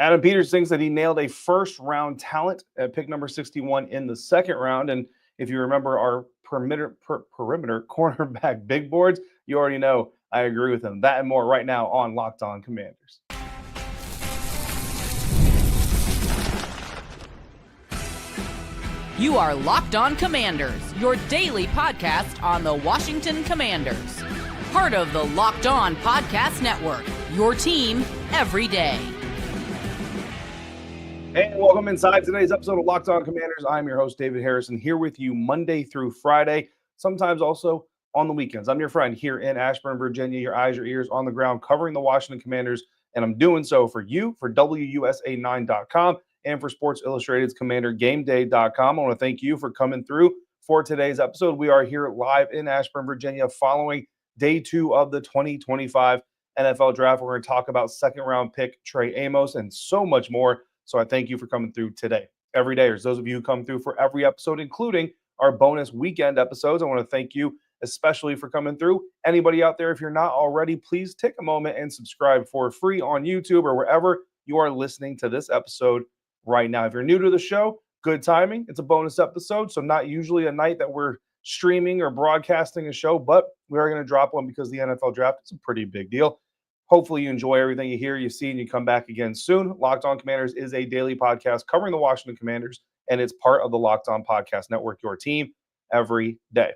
Adam Peters thinks that he nailed a first-round talent at pick number 61 in the second round. And if you remember our perimeter cornerback big boards, you already know I agree with him. That and more right now on Locked On Commanders. You are Locked On Commanders, your daily podcast on the Washington Commanders. Part of the Locked On Podcast Network, your team every day. Hey, welcome inside today's episode of Locked On Commanders. I'm your host, David Harrison, here with you Monday through Friday, sometimes also on the weekends. I'm your friend here in Ashburn, Virginia, your eyes, your ears on the ground, covering the Washington Commanders, and I'm doing so for you, for WUSA9.com, and for Sports Illustrated's CommanderGameDay.com. I want to thank you for coming through for today's episode. We are here live in Ashburn, Virginia, following day 2 of the 2025 NFL Draft. We're going to talk about second-round pick Trey Amos and so much more. So I thank you for coming through today. Every day, there's those of you who come through for every episode, including our bonus weekend episodes. I want to thank you especially for coming through. Anybody out there, if you're not already, please take a moment and subscribe for free on YouTube or wherever you are listening to this episode right now. If you're new to the show, good timing. It's a bonus episode, so not usually a night that we're streaming or broadcasting a show, but we are going to drop one because the NFL Draft is a pretty big deal. Hopefully you enjoy everything you hear, you see, and you come back again soon. Locked On Commanders is a daily podcast covering the Washington Commanders, and it's part of the Locked On Podcast Network, your team every day.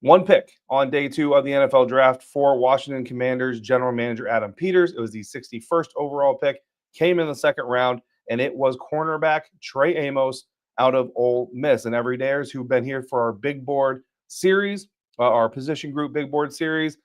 One pick on day 2 of the NFL Draft for Washington Commanders general manager Adam Peters. It was the 61st overall pick, came in the second round, and it was cornerback Trey Amos out of Ole Miss. And everydayers who've been here for our big board series, our position group big board series,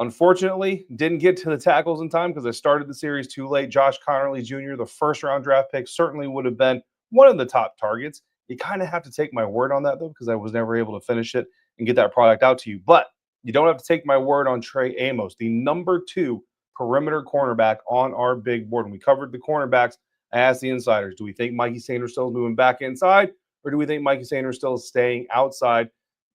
unfortunately, didn't get to the tackles in time because I started the series too late. Josh Conerly Jr., the first-round draft pick, certainly would have been one of the top targets. You kind of have to take my word on that, though, because I was never able to finish it and get that product out to you. But you don't have to take my word on Trey Amos, the number 2 perimeter cornerback on our big board. When we covered the cornerbacks, I asked the insiders, do we think Mikey Sainristil is moving back inside, or do we think Mikey Sainristil is staying outside?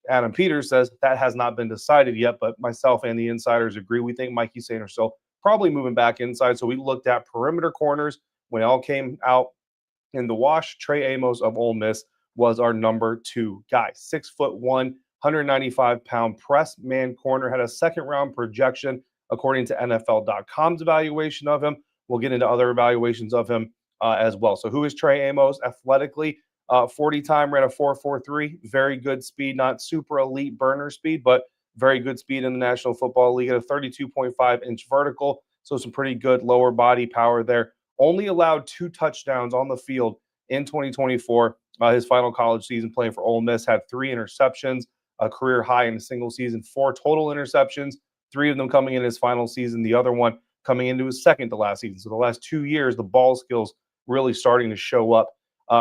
Adam Peters says that has not been decided yet, but myself and the insiders agree. We think Mikey Sainristil probably moving back inside. So we looked at perimeter corners. When it all came out in the wash, Trey Amos of Ole Miss was our number 2 guy. 6'1", 195-pound press man corner, had a second-round projection according to NFL.com's evaluation of him. We'll get into other evaluations of him as well. So who is Trey Amos athletically? 40 time, ran a 4.43, very good speed, not super elite burner speed, but very good speed in the National Football League at a 32.5-inch vertical, so some pretty good lower body power there. Only allowed 2 touchdowns on the field in 2024. His final college season playing for Ole Miss, had 3 interceptions, a career high in a single season, 4 total interceptions, 3 of them coming in his final season, the other one coming into his second to last season. So the last 2 years, the ball skills really starting to show up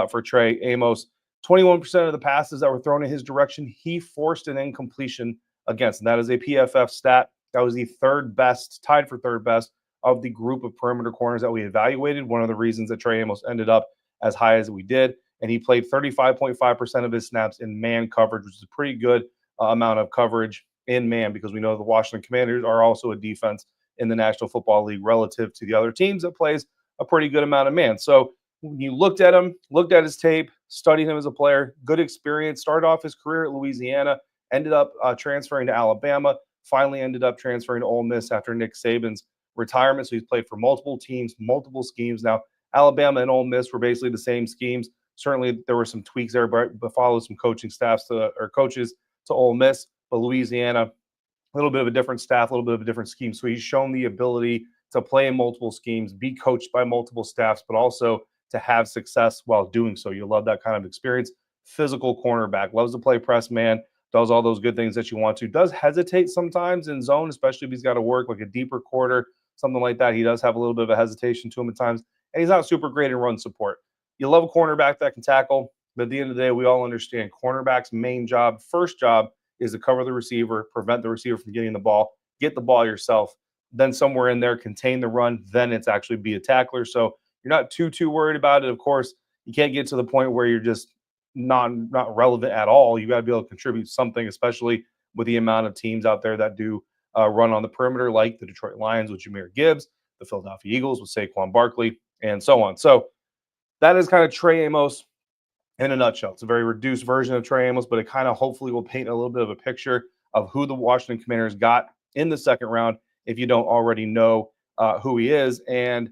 for Trey Amos. 21% of the passes that were thrown in his direction, he forced an incompletion against. And that is a PFF stat. That was the third best, tied for third best of the group of perimeter corners that we evaluated. One of the reasons that Trey Amos ended up as high as we did. And he played 35.5% of his snaps in man coverage, which is a pretty good amount of coverage in man, because we know the Washington Commanders are also a defense in the National Football League relative to the other teams that plays a pretty good amount of man. So when you looked at him, looked at his tape, studied him as a player, good experience, started off his career at Louisiana, ended up transferring to Alabama, finally ended up transferring to Ole Miss after Nick Saban's retirement. So he's played for multiple teams, multiple schemes. Now, Alabama and Ole Miss were basically the same schemes. Certainly there were some tweaks there, but followed some coaching staffs or coaches to Ole Miss, but Louisiana, a little bit of a different staff, a little bit of a different scheme. So he's shown the ability to play in multiple schemes, be coached by multiple staffs, but also to have success while doing so. You love that kind of experience. Physical cornerback, loves to play press man, does all those good things that you want to. Does hesitate sometimes in zone, especially if he's got to work like a deeper quarter, something like that. He does have a little bit of a hesitation to him at times, and he's not super great in run support. You love a cornerback that can tackle, but at the end of the day, we all understand cornerback's main job, first job, is to cover the receiver, prevent the receiver from getting the ball, get the ball yourself, then somewhere in there contain the run, then it's actually be a tackler. So you're not too worried about it. Of course, you can't get to the point where you're just not relevant at all. You got to be able to contribute something, especially with the amount of teams out there that do run on the perimeter, like the Detroit Lions with Jahmyr Gibbs, the Philadelphia Eagles with Saquon Barkley, and so on. So that is kind of Trey Amos in a nutshell. It's a very reduced version of Trey Amos, but it kind of hopefully will paint a little bit of a picture of who the Washington Commanders got in the second round if you don't already know who he is. And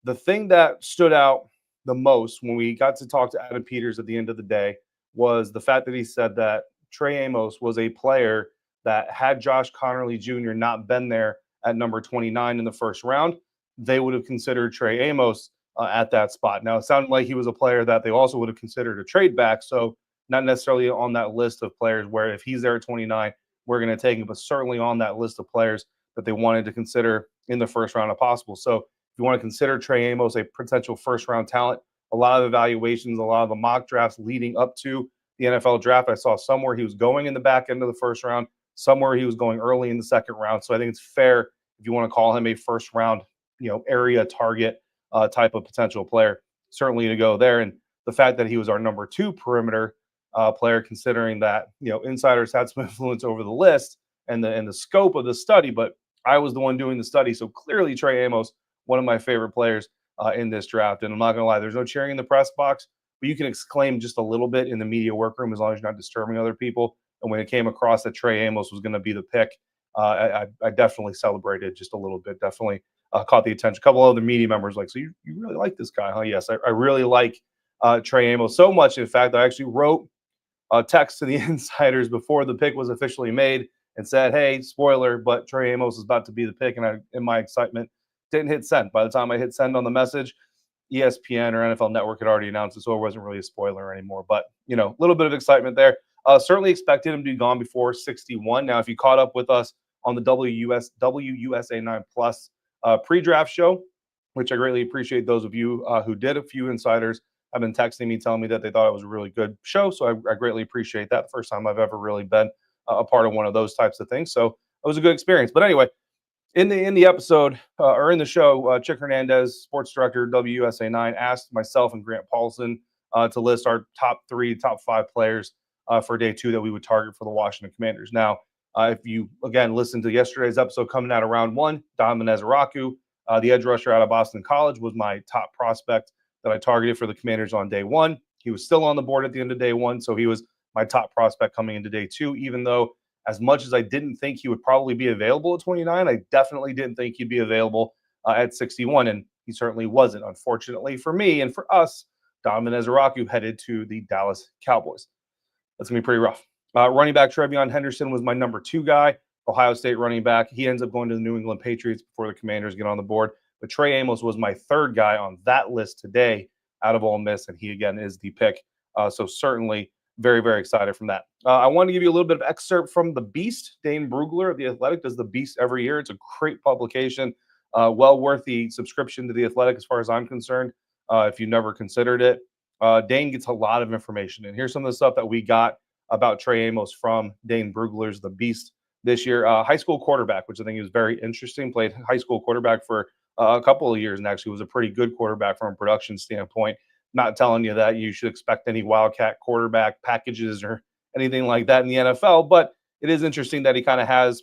the thing that stood out the most when we got to talk to Adam Peters at the end of the day was the fact that he said that Trey Amos was a player that had Josh Conerly Jr. not been there at number 29 in the first round, they would have considered Trey Amos at that spot. Now, it sounded like he was a player that they also would have considered a trade back. So not necessarily on that list of players where if he's there at 29, we're going to take him, but certainly on that list of players that they wanted to consider in the first round if possible. So if you want to consider Trey Amos a potential first-round talent, a lot of evaluations, a lot of the mock drafts leading up to the NFL draft, I saw somewhere he was going in the back end of the first round, somewhere he was going early in the second round. So I think it's fair if you want to call him a first-round, area target type of potential player, certainly to go there. And the fact that he was our number 2 perimeter player, considering that insiders had some influence over the list and the scope of the study, but I was the one doing the study. So clearly Trey Amos, one of my favorite players in this draft. And I'm not going to lie, there's no cheering in the press box, but you can exclaim just a little bit in the media workroom as long as you're not disturbing other people. And when it came across that Trey Amos was going to be the pick, I definitely celebrated just a little bit, definitely caught the attention. A couple other media members like, so you really like this guy, huh? Yes, I really like Trey Amos so much. In fact, I actually wrote a text to the insiders before the pick was officially made and said, hey, spoiler, but Trey Amos is about to be the pick. And I, in my excitement, didn't hit send. By the time I hit send on the message, ESPN or NFL Network had already announced it, so it wasn't really a spoiler anymore. But, a little bit of excitement there. Certainly expected him to be gone before 61. Now, if you caught up with us on the WUSA 9 Plus pre-draft show, which I greatly appreciate those of you who did. A few insiders have been texting me, telling me that they thought it was a really good show. So I greatly appreciate that. The first time I've ever really been a part of one of those types of things. So it was a good experience. But anyway, in the episode or in the show, Chick Hernandez, sports director, WUSA 9, asked myself and Grant Paulson to list our top 5 players for day 2 that we would target for the Washington Commanders. Now, if you, again, listen to yesterday's episode coming out of round 1, Donovan Ezeraku, the edge rusher out of Boston College, was my top prospect that I targeted for the Commanders on day 1. He was still on the board at the end of day 1, so he was my top prospect coming into day 2, even though as much as I didn't think he would probably be available at 29, I definitely didn't think he'd be available at 61, and he certainly wasn't. Unfortunately for me and for us, Donovan Ezeraku headed to the Dallas Cowboys. That's going to be pretty rough. Running back Trevion Henderson was my number 2 guy, Ohio State running back. He ends up going to the New England Patriots before the Commanders get on the board. But Trey Amos was my 3rd guy on that list today out of Ole Miss, and he, again, is the pick. So certainly very, very excited from that. I want to give you a little bit of excerpt from The Beast. Dane Brugler of The Athletic does The Beast every year. It's a great publication, well worth the subscription to The Athletic as far as I'm concerned, if you've never considered it. Dane gets a lot of information, and here's some of the stuff that we got about Trey Amos from Dane Brugler's The Beast this year. High school quarterback, which I think is very interesting. Played high school quarterback for a couple of years and actually was a pretty good quarterback from a production standpoint. Not telling you that you should expect any Wildcat quarterback packages or anything like that in the NFL, but it is interesting that he kind of has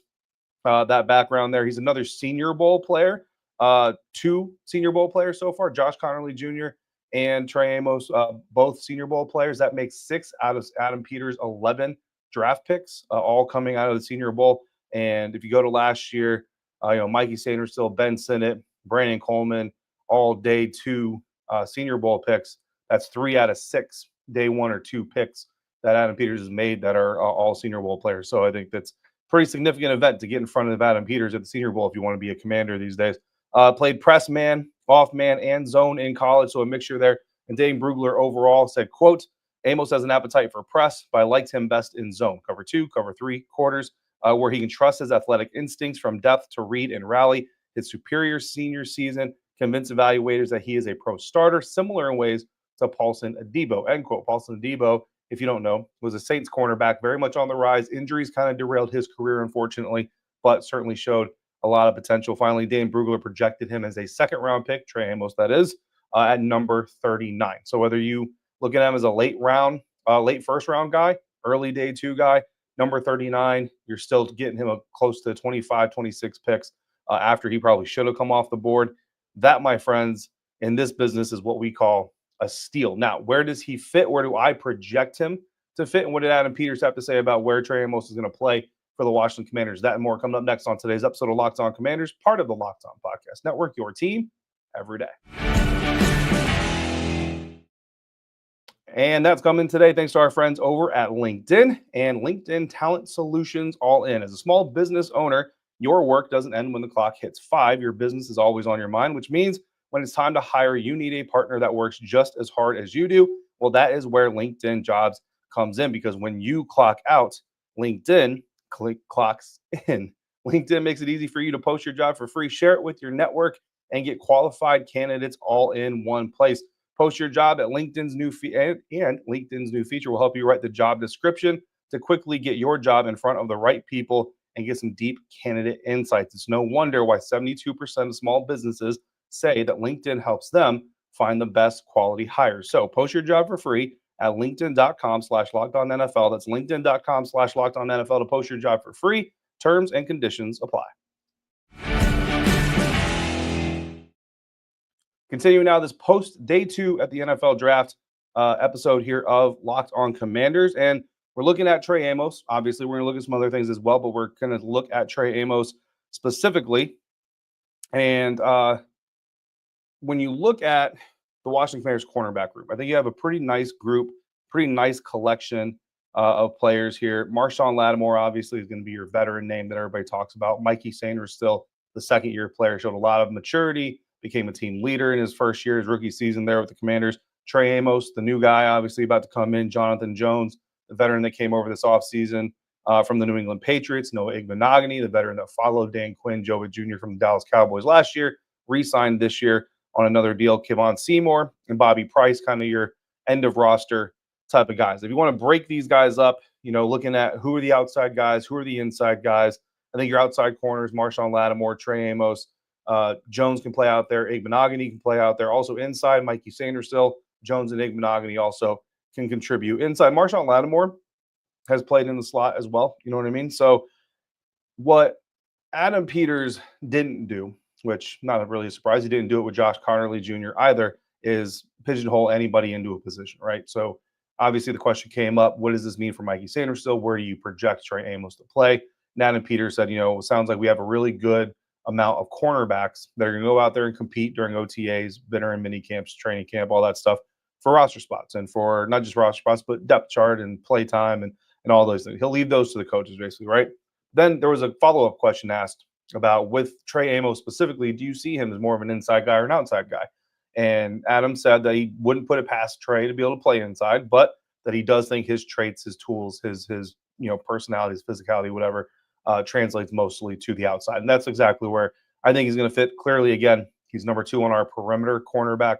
that background there. He's another Senior Bowl player, 2 Senior Bowl players so far, Josh Conerly Jr. and Trey Amos, both Senior Bowl players. That makes 6 out of Adam Peters' 11 draft picks, all coming out of the Senior Bowl. And if you go to last year, Mikey Sainristil, Ben Sinnott, Brandon Coleman, all day 2 Senior Bowl picks. That's 3 out of 6 day 1 or 2 picks that Adam Peters has made that are all Senior Bowl players. So I think that's a pretty significant event to get in front of Adam Peters at the Senior Bowl if you want to be a Commander these days. Played press man, off man, and zone in college, so a mixture there. And Dane Brugler overall said, quote, Amos has an appetite for press, but I liked him best in zone. Cover 2, cover 3, quarters, where he can trust his athletic instincts from depth to read and rally. His superior senior season convinced evaluators that he is a pro starter, similar in ways to Paulson Adebo, end quote. Paulson Adebo, if you don't know, was a Saints cornerback, very much on the rise. Injuries kind of derailed his career, unfortunately, but certainly showed a lot of potential. Finally, Dane Brugler projected him as a 2nd-round pick, Trey Amos, that is, at number 39. So whether you look at him as a late first-round guy, early day 2 guy, number 39, you're still getting him close to 25, 26 picks after he probably should have come off the board. That, my friends, in this business is what we call a steal. Now, where does he fit? Where do I project him to fit? And what did Adam Peters have to say about where Trey Amos is going to play for the Washington Commanders? That and more coming up next on today's episode of Locked On Commanders, part of the Locked On Podcast Network, your team every day. And that's coming today thanks to our friends over at LinkedIn and LinkedIn Talent Solutions All In. As a small business owner, your work doesn't end when the clock hits 5. Your business is always on your mind, which means when it's time to hire, you need a partner that works just as hard as you do. Well, that is where LinkedIn Jobs comes in, because when you clock out, LinkedIn clocks in. LinkedIn makes it easy for you to post your job for free, share it with your network, and get qualified candidates all in one place. Post your job at LinkedIn's new and LinkedIn's new feature will help you write the job description to quickly get your job in front of the right people and get some deep candidate insights. It's no wonder why 72% of small businesses say that LinkedIn helps them find the best quality hires. So post your job for free at linkedin.com/lockedonnfl. That's linkedin.com/lockedonnfl to post your job for free. Terms and conditions apply. Continuing now this post day 2 at the NFL draft episode here of Locked On Commanders. And we're looking at Trey Amos. Obviously, we're going to look at some other things as well, but we're going to look at Trey Amos specifically. And when you look at the Washington Commanders cornerback group, I think you have a pretty nice group, pretty nice collection of players here. Marshawn Lattimore, obviously, is going to be your veteran name that everybody talks about. Mikey Sanders, still the second-year player, showed a lot of maturity, became a team leader in his first year, his rookie season there with the Commanders. Trey Amos, the new guy, obviously about to come in. Jonathan Jones, the veteran that came over this offseason from the New England Patriots. Noah Igbenogany, the veteran that followed Dan Quinn, Joe Jr. from the Dallas Cowboys last year, re-signed this year on another deal. Kevon Seymour and Bobby Price, kind of your end-of-roster type of guys. If you want to break these guys up, looking at who are the outside guys, who are the inside guys, I think your outside corners, Marshawn Lattimore, Trey Amos, Jones can play out there. Igbenogany can play out there. Also inside, Mikey Sanders still. Jones and Igbenogany also can contribute. Inside, Marshawn Lattimore has played in the slot as well. You know what I mean? So what Adam Peters didn't do, which not really a surprise, he didn't do it with Josh Conerly Jr. either, is pigeonhole anybody into a position, right? So obviously the question came up, what does this mean for Mikey Sanders still? Where do you project Trey Amos to play? And Adam Peters said, it sounds like we have a really good amount of cornerbacks that are going to go out there and compete during OTAs, veteran mini camps, training camp, all that stuff for roster spots, and for not just roster spots, but depth chart and play time and all those things. He'll leave those to the coaches, basically, right? Then there was a follow-up question asked about, with Trey Amos specifically, do you see him as more of an inside guy or an outside guy? And Adam said that he wouldn't put it past Trey to be able to play inside, but that he does think his traits, his tools, his personality, his physicality, whatever, translates mostly to the outside. And that's exactly where I think he's going to fit. Clearly, again, he's number 2 on our perimeter cornerback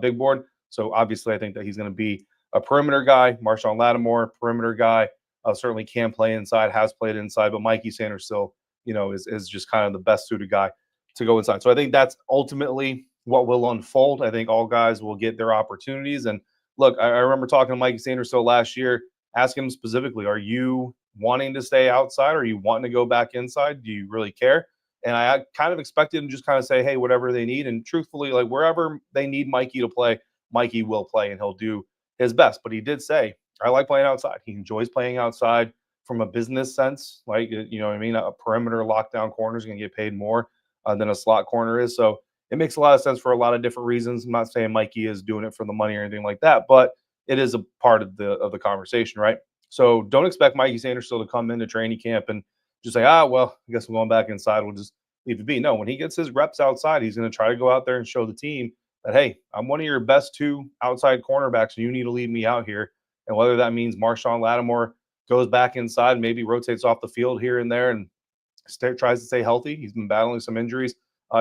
big board. So obviously, I think that he's going to be a perimeter guy. Marshawn Lattimore, perimeter guy, certainly can play inside, has played inside, but Mikey Sanders still, is just kind of the best suited guy to go inside. So I think that's ultimately what will unfold. I think all guys will get their opportunities. And look, I remember talking to Mikey Sanders last year, asking him specifically, are you wanting to stay outside? Or are you wanting to go back inside? Do you really care? And I kind of expected him to just kind of say, hey, whatever they need. And truthfully, like wherever they need Mikey to play, Mikey will play and he'll do his best. But he did say, I like playing outside. He enjoys playing outside from a business sense. Like, you know what I mean? A perimeter lockdown corner is going to get paid more than a slot corner is. So it makes a lot of sense for a lot of different reasons. I'm not saying Mikey is doing it for the money or anything like that, but it is a part of the conversation, right? So don't expect Mikey Sanders still to come into training camp and just say, well, I guess I'm going back inside. We'll just leave it be. No, when he gets his reps outside, he's going to try to go out there and show the team that, hey, I'm one of your best 2 outside cornerbacks, and you need to lead me out here. And whether that means Marshawn Lattimore goes back inside, maybe rotates off the field here and there and tries to stay healthy. He's been battling some injuries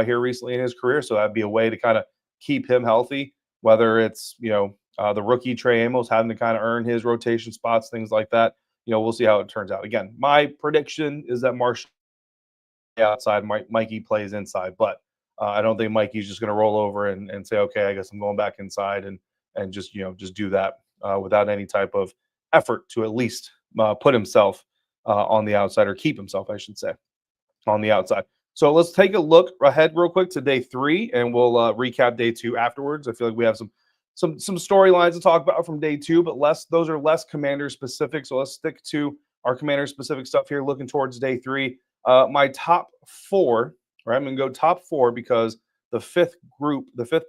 here recently in his career, so that'd be a way to kind of keep him healthy, whether it's, the rookie Trey Amos having to kind of earn his rotation spots, things like that. We'll see how it turns out. Again, my prediction is that Marshawn outside, Mikey plays inside, but I don't think Mikey's just going to roll over and say, okay, I guess I'm going back inside and just do that without any type of effort to at least put himself on the outside, or keep himself, I should say, on the outside. So let's take a look ahead real quick to day 3, and we'll recap day 2 afterwards. I feel like we have some storylines to talk about from day 2, but those are less commander specific. So let's stick to our commander specific stuff here, looking towards day 3. My top 4, right? I'm going to go top 4 because the fifth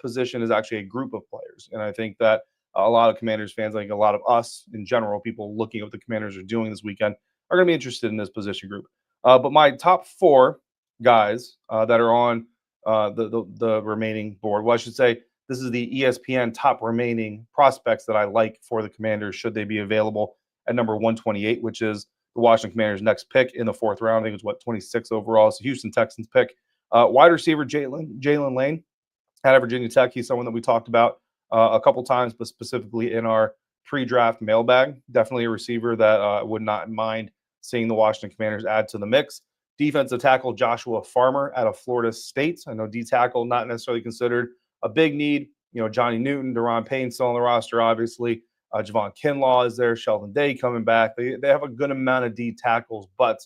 position is actually a group of players. And I think that a lot of Commanders fans, like a lot of us in general, people looking at what the Commanders are doing this weekend, are going to be interested in this position group. But my top 4 guys that are on the remaining board, well, I should say this is the ESPN top remaining prospects that I like for the Commanders should they be available at number 128, which is the Washington Commanders' next pick in the 4th round. I think it was 26 overall. It's a Houston Texans pick. Wide receiver Jalen Lane out of Virginia Tech. He's someone that we talked about a couple times, but specifically in our pre-draft mailbag. Definitely a receiver that I would not mind seeing the Washington Commanders add to the mix. Defensive tackle Joshua Farmer out of Florida State. I know D-tackle not necessarily considered a big need. You know, Johnny Newton, Deron Payne still on the roster, obviously. Javon Kinlaw is there. Sheldon Day coming back. They have a good amount of D tackles, but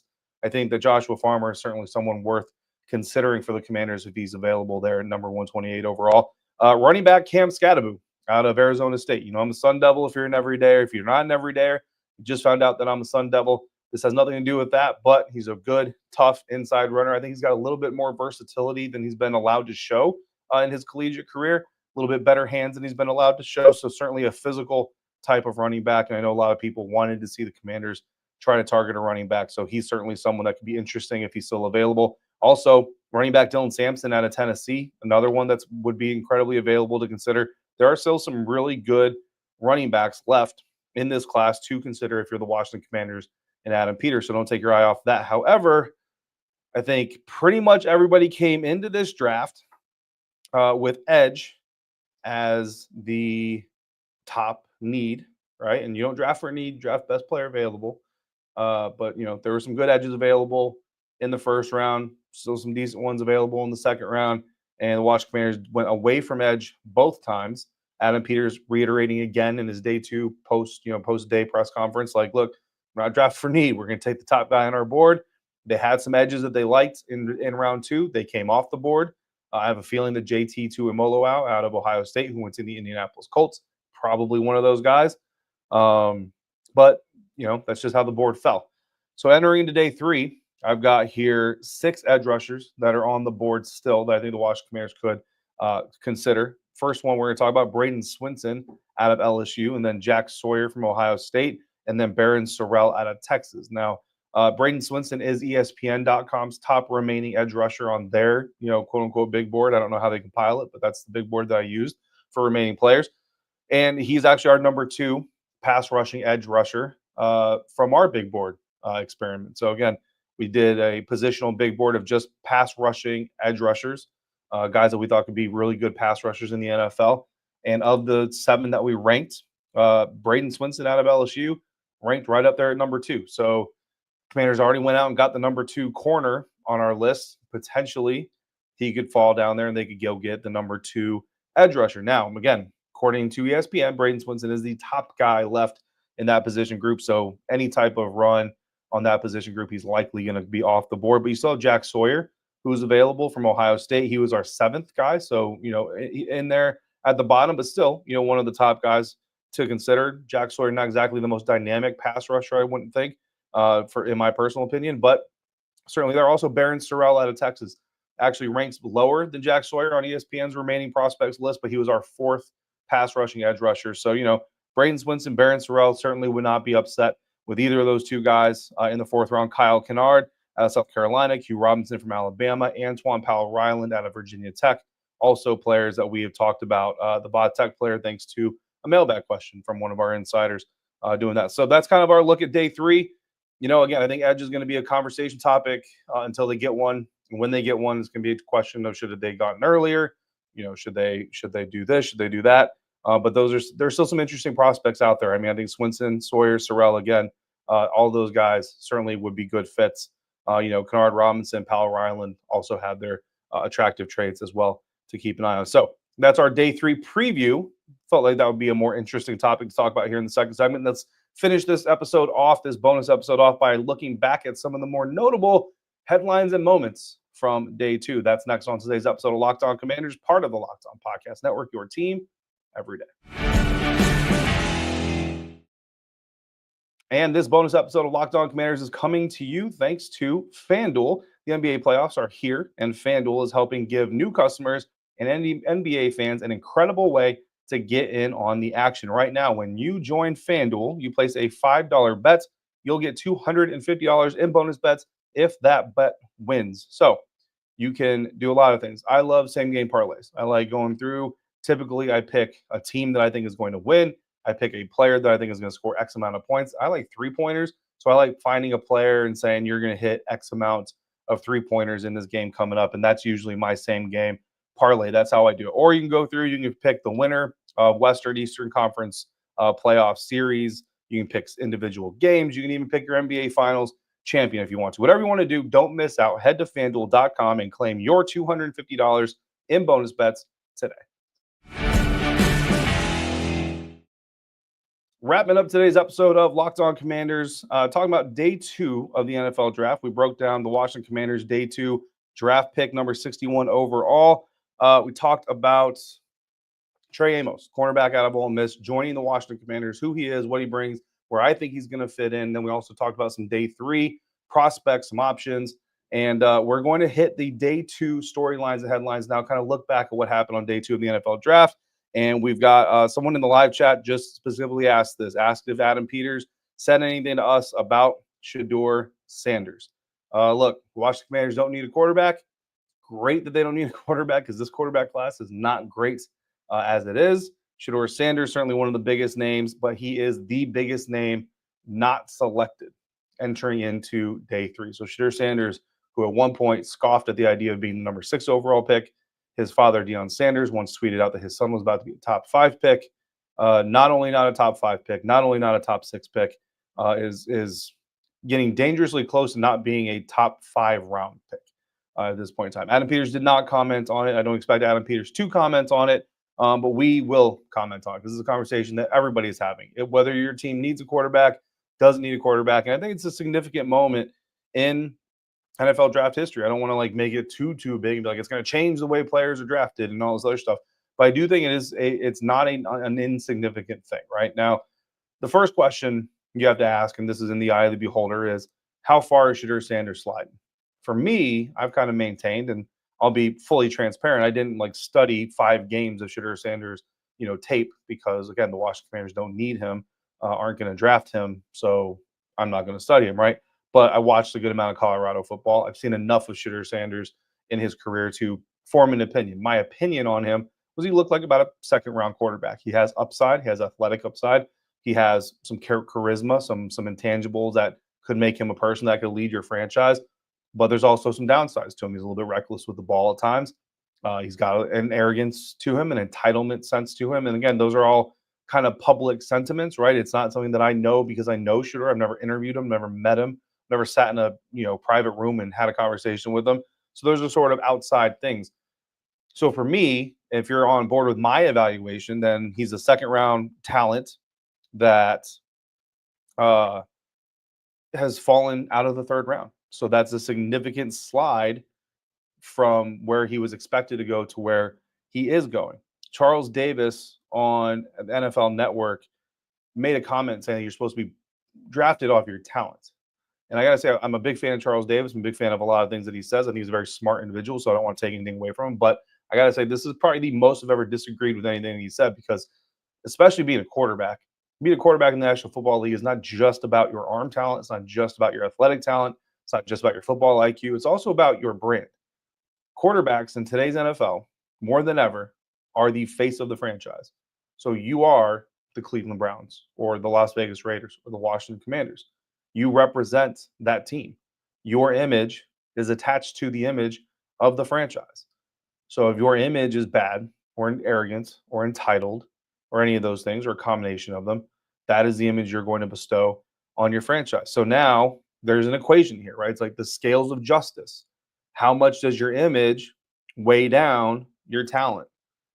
I think that Joshua Farmer is certainly someone worth considering for the Commanders if he's available there at number 128 overall. Running back Cam Skattebo out of Arizona State. You know, I'm a Sun Devil if you're an everydayer. If you're not an everydayer, you just found out that I'm a Sun Devil. This has nothing to do with that, but he's a good, tough inside runner. I think he's got a little bit more versatility than he's been allowed to show in his collegiate career. A little bit better hands than he's been allowed to show. So certainly a physical type of running back. And I know a lot of people wanted to see the Commanders try to target a running back. So he's certainly someone that could be interesting if he's still available. Also, running back Dylan Sampson out of Tennessee, another one that would be incredibly available to consider. There are still some really good running backs left in this class to consider if you're the Washington Commanders and Adam Peters. So don't take your eye off that. However, I think pretty much everybody came into this draft with edge as the top need, right? And you don't draft for a need, draft best player available. But, you know, there were some good edges available in the 1st round, still some decent ones available in the 2nd round. And the Washington Commanders went away from edge both times. Adam Peters reiterating again in his day 2 post-day press conference, like, look, we're not drafting for need. We're going to take the top guy on our board. They had some edges that they liked in round 2. They came off the board. I have a feeling that JT Tuimoloau out of Ohio State, who went to the Indianapolis Colts, probably one of those guys. But, you know, that's just how the board fell. So entering into day 3, I've got here 6 edge rushers that are on the board still that I think the Washington Commanders could consider. First one we're going to talk about, Braden Swinson out of LSU, and then Jack Sawyer from Ohio State, and then Barron Sorrell out of Texas. Now, Braden Swinson is ESPN.com's top remaining edge rusher on their, you know, quote-unquote big board. I don't know how they compile it, but that's the big board that I used for remaining players. And he's actually our number 2 pass rushing edge rusher from our big board experiment. So, again, we did a positional big board of just pass rushing edge rushers, guys that we thought could be really good pass rushers in the NFL. And of the 7 that we ranked, Braden Swinson out of LSU ranked right up there at number 2. So Commanders already went out and got the number 2 corner on our list. Potentially, he could fall down there and they could go get the number 2 edge rusher. Now, again, according to ESPN, Braden Swinson is the top guy left in that position group. So any type of run on that position group, he's likely going to be off the board. But you still have Jack Sawyer, who's available from Ohio State. He was our 7th guy. So, you know, in there at the bottom, but still, you know, one of the top guys to consider. Jack Sawyer, not exactly the most dynamic pass rusher, I wouldn't think, in my personal opinion, but certainly there are also Barron Sorrell out of Texas. Actually ranks lower than Jack Sawyer on ESPN's remaining prospects list, but he was our 4th pass rushing edge rusher. So, you know, Braden Swinson, Barron Sorrell certainly would not be upset with either of those 2 guys in the 4th round. Kyle Kennard out of South Carolina, Q Robinson from Alabama, Antoine Powell-Ryland out of Virginia Tech. Also players that we have talked about. The Bot Tech player, thanks to a mailbag question from one of our insiders doing that. So that's kind of our look at day 3. You know, again, I think edge is going to be a conversation topic until they get one. And when they get one, it's going to be a question of should they have gotten earlier? You know, should they do this? Should they do that? But there's still some interesting prospects out there. I mean, I think Swinson, Sawyer, Sorrell, again, all those guys certainly would be good fits. You know, Kennard, Robinson, Powell-Ryland also have their attractive traits as well to keep an eye on. So that's our day 3 preview. Felt like that would be a more interesting topic to talk about here in the second segment. Let's finish this bonus episode off by looking back at some of the more notable headlines and moments from day 2. That's next on today's episode of Locked On Commanders, part of the Locked On Podcast Network, your team every day. And this bonus episode of Locked On Commanders is coming to you thanks to FanDuel. The NBA playoffs are here, and FanDuel is helping give new customers and NBA fans an incredible way to get in on the action. Right now, when you join FanDuel, you place a $5 bet, you'll get $250 in bonus bets if that bet wins. So you can do a lot of things. I love same-game parlays. I like going through. Typically, I pick a team that I think is going to win. I pick a player that I think is going to score X amount of points. I like three-pointers. So I like finding a player and saying you're going to hit X amount of three-pointers in this game coming up. And that's usually my same game parlay. That's how I do it. Or you can go through, you can pick the winner of Western Eastern Conference playoff series. You can pick individual games. You can even pick your NBA Finals champion if you want to. Whatever you want to do, don't miss out. Head to FanDuel.com and claim your $250 in bonus bets today. Wrapping up today's episode of Locked On Commanders, talking about day 2 of the NFL draft. We broke down the Washington Commanders day 2 draft pick, number 61 overall. We talked about Trey Amos, cornerback out of Ole Miss, joining the Washington Commanders, who he is, what he brings, where I think he's going to fit in. Then we also talked about some day 3 prospects, some options, and we're going to hit the day 2 storylines and headlines now, kind of look back at what happened on day 2 of the NFL draft. And we've got someone in the live chat just specifically asked if Adam Peters said anything to us about Shedeur Sanders. Look, the Washington Commanders don't need a quarterback. Great that they don't need a quarterback because this quarterback class is not great as it is. Shedeur Sanders, certainly one of the biggest names, but he is the biggest name not selected entering into day 3. So Shedeur Sanders, who at one point scoffed at the idea of being the number 6 overall pick. His father, Deion Sanders, once tweeted out that his son was about to be a top 5 pick. Not only not a top 5 pick, not only not a top 6 pick, is getting dangerously close to not being a top 5 round pick at this point in time. Adam Peters did not comment on it. I don't expect Adam Peters to comment on it, but we will comment on it. This is a conversation that everybody is having. Whether your team needs a quarterback, doesn't need a quarterback, and I think it's a significant moment in NFL draft history. I don't want to make it too big and be like it's going to change the way players are drafted and all this other stuff. But I do think it's not an insignificant thing right now. The first question you have to ask, and this is in the eye of the beholder, is how far is Shedeur Sanders sliding? For me, I've kind of maintained, and I'll be fully transparent, I didn't study 5 games of Shedeur Sanders, tape, because again, the Washington Commanders don't need him, aren't going to draft him, so I'm not going to study him, right? But I watched a good amount of Colorado football. I've seen enough of Shedeur Sanders in his career to form an opinion. My opinion on him was he looked like about a second-round quarterback. He has upside. He has athletic upside. He has some charisma, some intangibles that could make him a person that could lead your franchise. But there's also some downsides to him. He's a little bit reckless with the ball at times. He's got an arrogance to him, an entitlement sense to him. And again, those are all kind of public sentiments, right? It's not something that I know because I know Shedeur. I've never interviewed him, never met him. Never sat in a private room and had a conversation with them. So those are sort of outside things. So for me, if you're on board with my evaluation, then he's a second round talent that has fallen out of the 3rd round. So that's a significant slide from where he was expected to go to where he is going. Charles Davis on the NFL Network made a comment saying you're supposed to be drafted off your talent. And I got to say, I'm a big fan of Charles Davis. I'm a big fan of a lot of things that he says. I think he's a very smart individual, so I don't want to take anything away from him. But I got to say, this is probably the most I've ever disagreed with anything he said, because especially being a quarterback in the National Football League is not just about your arm talent. It's not just about your athletic talent. It's not just about your football IQ. It's also about your brand. Quarterbacks in today's NFL, more than ever, are the face of the franchise. So you are the Cleveland Browns or the Las Vegas Raiders or the Washington Commanders. You represent that team. Your image is attached to the image of the franchise. So if your image is bad or arrogant or entitled or any of those things or a combination of them, that is the image you're going to bestow on your franchise. So now there's an equation here, right? It's like the scales of justice. How much does your image weigh down your talent?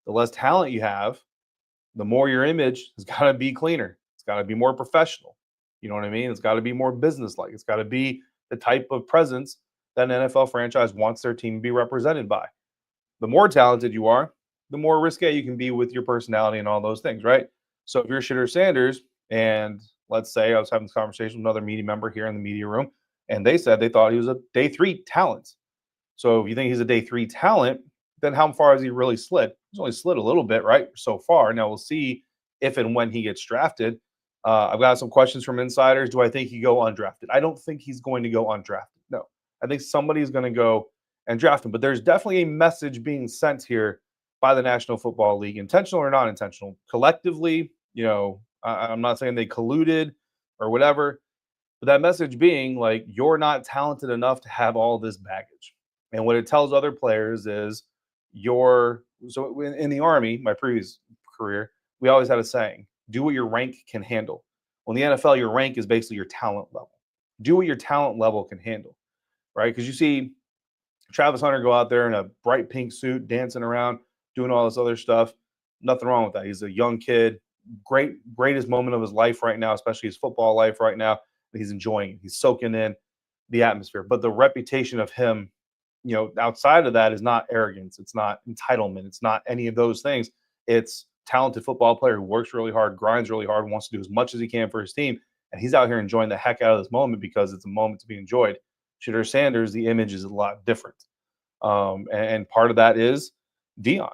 The less talent you have, the more your image has got to be cleaner. It's got to be more professional. You know what I mean? It's got to be more businesslike. It's got to be the type of presence that an NFL franchise wants their team to be represented by. The more talented you are, the more risque you can be with your personality and all those things, right? So if you're Shitter Sanders, and let's say I was having this conversation with another media member here in the media room, and they said they thought he was a day 3 talent. So if you think he's a day 3 talent, then how far has he really slid? He's only slid a little bit, right, so far. Now we'll see if and when he gets drafted. I've got some questions from insiders. Do I think he go undrafted? I don't think he's going to go undrafted. No, I think somebody's going to go and draft him. But there's definitely a message being sent here by the National Football League, intentional or not intentional. Collectively, I'm not saying they colluded or whatever, but that message being like, you're not talented enough to have all this baggage. And what it tells other players is so in the Army, my previous career, we always had a saying, do what your rank can handle. Well, in the NFL, your rank is basically your talent level. Do what your talent level can handle, right? Because you see Travis Hunter go out there in a bright pink suit, dancing around, doing all this other stuff. Nothing wrong with that. He's a young kid, greatest moment of his life right now, especially his football life right now. He's enjoying it. He's soaking in the atmosphere. But the reputation of him, outside of that is not arrogance. It's not entitlement. It's not any of those things. It's talented football player who works really hard, grinds really hard, wants to do as much as he can for his team. And he's out here enjoying the heck out of this moment because it's a moment to be enjoyed. Shitter Sanders, the image is a lot different. And part of that is Dion,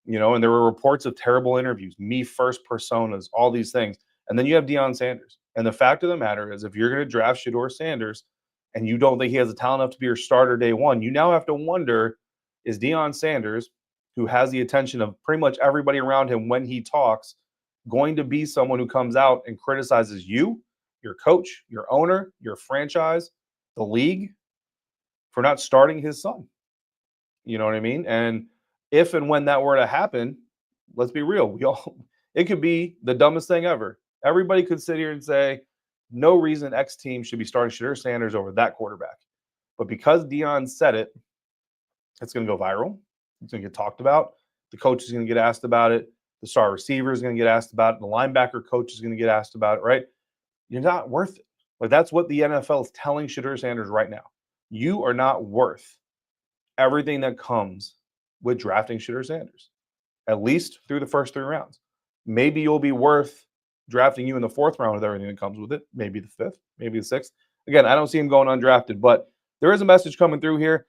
and there were reports of terrible interviews, me first personas, all these things. And then you have Deion Sanders. And the fact of the matter is, if you're going to draft Shedeur Sanders and you don't think he has the talent enough to be your starter day 1, you now have to wonder, is Deion Sanders, who has the attention of pretty much everybody around him when he talks, going to be someone who comes out and criticizes you, your coach, your owner, your franchise, the league, for not starting his son? You know what I mean? And if and when that were to happen, let's be real, it could be the dumbest thing ever. Everybody could sit here and say, no reason X team should be starting Shedeur Sanders over that quarterback. But because Dion said it, it's going to go viral. It's going to get talked about. The coach is going to get asked about it. The star receiver is going to get asked about it. The linebacker coach is going to get asked about it, right? You're not worth it. Like, that's what the NFL is telling Shedeur Sanders right now. You are not worth everything that comes with drafting Shedeur Sanders, at least through the first 3 rounds. Maybe you'll be worth drafting you in the 4th round with everything that comes with it. Maybe the 5th, maybe the 6th. Again, I don't see him going undrafted, but there is a message coming through here.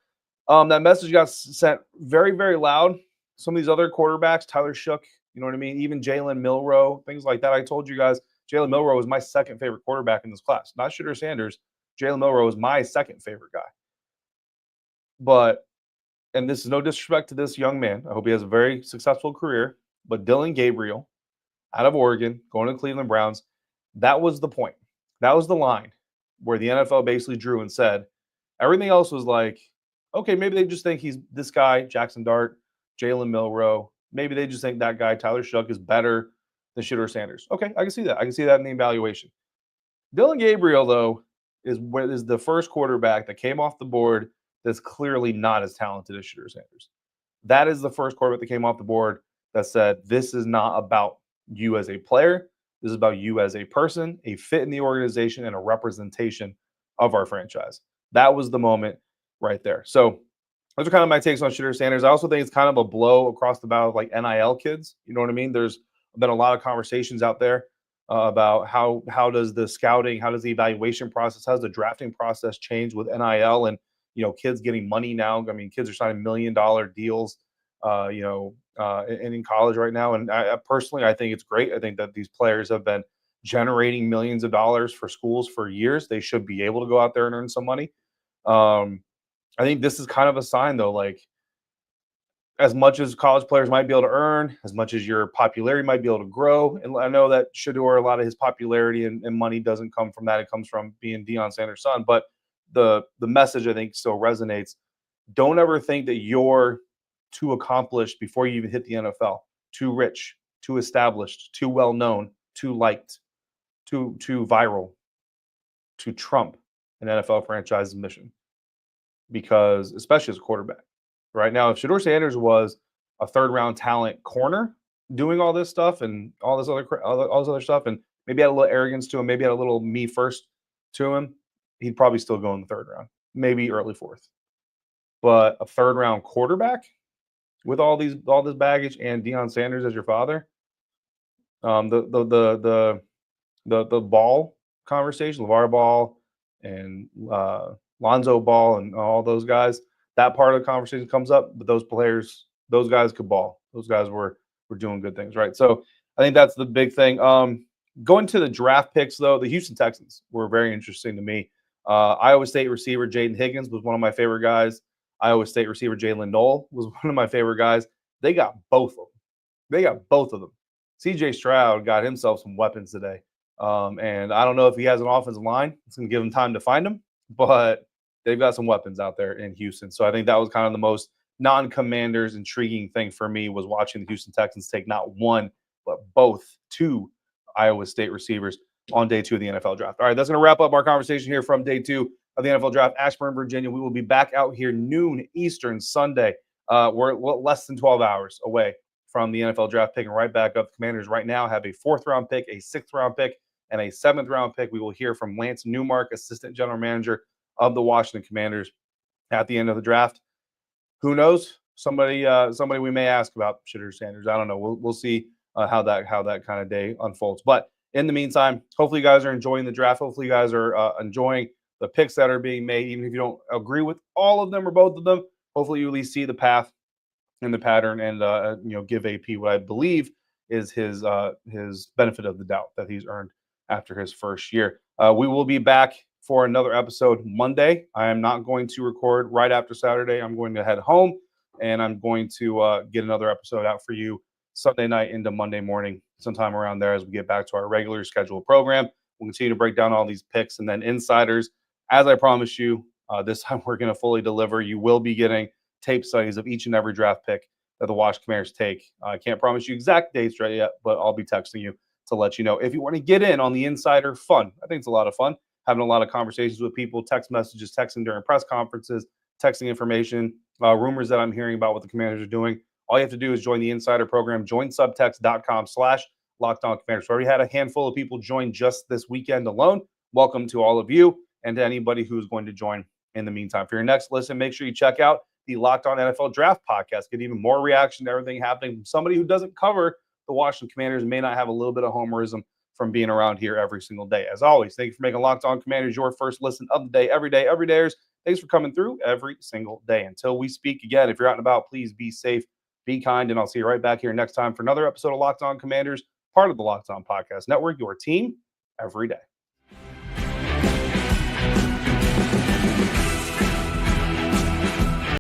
That message got sent very, very loud. Some of these other quarterbacks, Tyler Shook, you know what I mean? Even Jalen Milroe, things like that. I told you guys, Jalen Milroe was my 2nd favorite quarterback in this class. Not Shedeur Sanders. Jalen Milroe was my 2nd favorite guy. But, and this is no disrespect to this young man. I hope he has a very successful career. But Dylan Gabriel, out of Oregon, going to the Cleveland Browns, that was the point. That was the line where the NFL basically drew and said, everything else was like, okay, maybe they just think he's this guy, Jackson Dart, Jalen Milroe. Maybe they just think that guy, Tyler Shook, is better than Shedeur Sanders. Okay, I can see that. I can see that in the evaluation. Dylan Gabriel, though, is the first quarterback that came off the board that's clearly not as talented as Shedeur Sanders. That is the first quarterback that came off the board that said, this is not about you as a player. This is about you as a person, a fit in the organization, and a representation of our franchise. That was the moment right there. So those are kind of my takes on Shedeur Sanders. I also think it's kind of a blow across the bow of like NIL kids. You know what I mean? There's been a lot of conversations out there about how does the scouting, how does the evaluation process, how does the drafting process change with NIL and, kids getting money now. I mean, kids are signing $1 million deals, in college right now. And I personally think it's great. I think that these players have been generating millions of dollars for schools for years. They should be able to go out there and earn some money. I think this is kind of a sign, though, like, as much as college players might be able to earn, as much as your popularity might be able to grow. And I know that Shedeur, a lot of his popularity and money doesn't come from that. It comes from being Deion Sanders' son. But the message, I think, still resonates. Don't ever think that you're too accomplished before you even hit the NFL, too rich, too established, too well-known, too liked, too viral, to trump an NFL franchise's mission. Because, especially as a quarterback. Right now, if Shedeur Sanders was a 3rd-round talent corner doing all this stuff and all this other stuff, and maybe had a little arrogance to him, maybe had a little me first to him, he'd probably still go in the 3rd round, maybe early 4th. but a third-round quarterback with all this baggage and Deion Sanders as your father. The Ball conversation, LeVar Ball and Lonzo Ball and all those guys, that part of the conversation comes up, but those guys could ball. Those guys were doing good things, right? So I think that's the big thing. Going to the draft picks, though, the Houston Texans were very interesting to me. Iowa State receiver Jaden Higgins was one of my favorite guys. Iowa State receiver Jalen Noel was one of my favorite guys. They got both of them. CJ Stroud got himself some weapons today. And I don't know if he has an offensive line. It's going to give him time to find them, but they've got some weapons out there in Houston. So I think that was kind of the most non-Commanders intriguing thing for me, was watching the Houston Texans take not one, but two Iowa State receivers on day 2 of the NFL draft. All right, that's going to wrap up our conversation here from day 2 of the NFL draft. Ashburn, Virginia. We will be back out here noon Eastern Sunday. We're less than 12 hours away from the NFL draft, picking right back up. The Commanders right now have a 4th-round pick, a 6th-round pick, and a 7th-round pick. We will hear from Lance Newmark, assistant general manager of the Washington Commanders, at the end of the draft. Who knows? Somebody we may ask about Shitter Sanders. I don't know. We'll see how that kind of day unfolds. But in the meantime, hopefully you guys are enjoying the draft. Hopefully you guys are enjoying the picks that are being made, even if you don't agree with all of them or both of them. Hopefully you at least see the path and the pattern, and give AP what I believe is his benefit of the doubt that he's earned after his first year. We will be back for another episode Monday. I am not going to record right after Saturday. I'm going to head home, and I'm going to get another episode out for you Sunday night into Monday morning, sometime around there, as we get back to our regular scheduled program. We'll continue to break down all these picks and then insiders. As I promised you, this time we're going to fully deliver. You will be getting tape studies of each and every draft pick that the Washington Commanders take. I can't promise you exact dates right yet, but I'll be texting you to let you know. If you want to get in on the insider fun, I think it's a lot of fun, having a lot of conversations with people, text messages, texting during press conferences, texting information, rumors that I'm hearing about what the Commanders are doing. All you have to do is join the insider program. Join subtext.com/LockedOnCommanders. We already had a handful of people join just this weekend alone. Welcome to all of you, and to anybody who's going to join in the meantime. For your next listen, make sure you check out the Locked On NFL Draft podcast. Get even more reaction to everything happening from somebody who doesn't cover the Washington Commanders, may not have a little bit of homerism from being around here every single day. As always, thank you for making Locked On Commanders your first listen of the day, every dayers. Thanks for coming through every single day. Until we speak again, if you're out and about, please be safe, be kind, and I'll see you right back here next time for another episode of Locked On Commanders, part of the Locked On Podcast Network, your team every day.